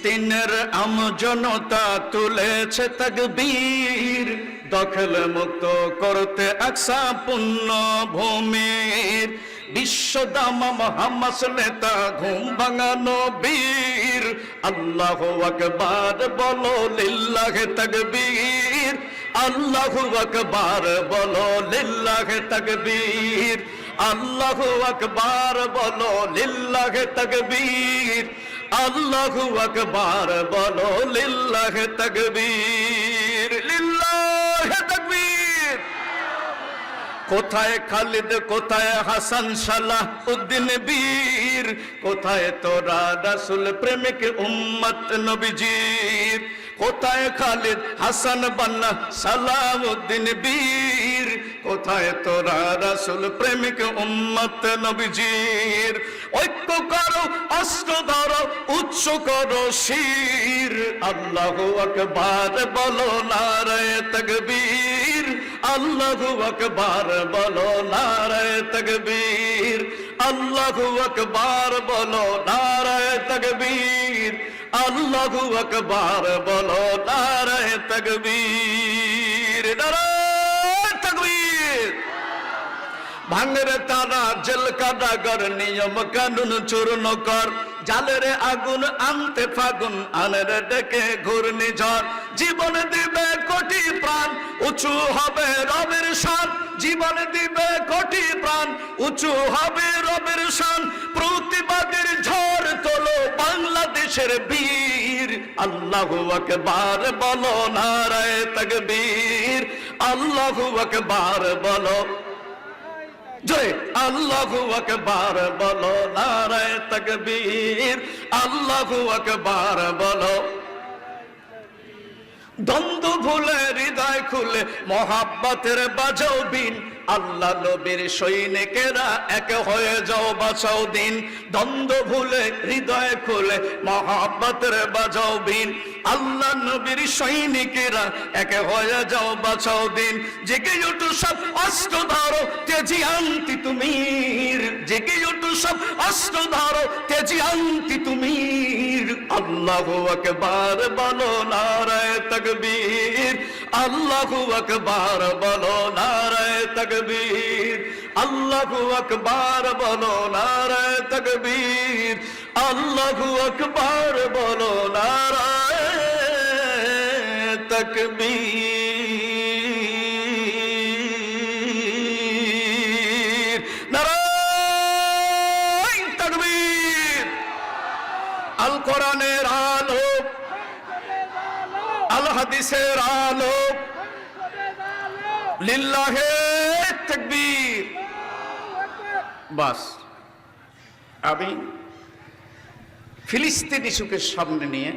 ফিলিস্তিনের আমজনতা তুলেছে তাকবীর, দখল মুক্ত করতে আকসা পুণ্য ভূমির। বিশ্বদাম হামাস নেতা ঘুম ভাঙানো বীর, আল্লাহু আকবার বলো লিল্লাহে তাকবীর, আল্লাহু আকবার বলো লিল্লাহে তাকবীর, আল্লাহু আকবার বলো লিল্লাহে তাকবীর, আল্লাহু আকবার বলো লিল্লাহে তাকবীর, লিল্লাহে তাকবীর। কোথায় খালিদ, কোথায় হাসান সালাহ উদ্দিন বীর, কোথায় তোরা রাসূল প্রেমিক উম্মত নবীজির। কোথায় খালিদ, হাসান বান্না সালাউদ্দিন বীর, কোথায় তোরা রাসূল প্রেমিক উম্মত নবীজির। ঐক্য করো, অস্ত্র ধরো, উচ্চ করো শির, আল্লাহু আকবার বলো নারায়ে তাকবীর, আল্লাহু আকবার বলো নারায়ে তাকবীর, আল্লাহু আকবার বলো নারায়ে তাকবীর, আল্লাহু আকবার বলো নারায়ে তাকবীর, নারায়ে তাকবীর। ভাঙরে তারা জেল কারাগার, নিয়ম কানুন চূর্ণ কর, জালের আগুন আনতে ফাগুন, আনের ডেকে ঘূর্ণিঝড়। জীবন দিবে কোটি প্রাণ, উঁচু হবে রবের শান, জীবন দিবে কোটি প্রাণ, উঁচু হবে রবের শান। প্রতিবাদের ঝড় তোলো বাংলাদেশের বীর, আল্লাহু আকবার বলো নারায়ে তাকবীর, আল্লাহু আকবার বলো জয়, আল্লাহু আকবার বলো নারায়ে তাকবীর, আল্লাহু আকবার বলো। দ্বন্দ্ব ভুলে হৃদয় খুলে মহাব্বতের বাজাও বিন, আল্লাহ নবীর সৈনিকেরা এক হয়ে যাও বাঁচাও দিন। দ্বন্দ্ব ভুলে হৃদয় খুলে মহাব্বতের বাজাও বিন, আল্লাহ নবীর সৈনিকেরা এক হয়ে যাও বাঁচাও দিন। জেগে ওঠো সব অস্ত্র ধরো তেজি আনতি তুমির, জেগে ওঠো সব অস্ত্র ধরো তেজি আনতি তুমির, আল্লাহু আকবার বলো নারায়ে তাকবীর, আল্লাহু আকবার বলো নারায়ে তাকবীর, আল্লাহু আকবার বলো নারায়ে তাকবীর, আল্লাহু আকবার বলো নারায়ে তাকবীর, নারায়ে তাকবীর। আল কোরআনের আলো, আল হাদিসের আলো, লিল্লাহে তাকবীর। বাস আমি ফিলিস্তিন ইস্যুকে সামনে নিয়ে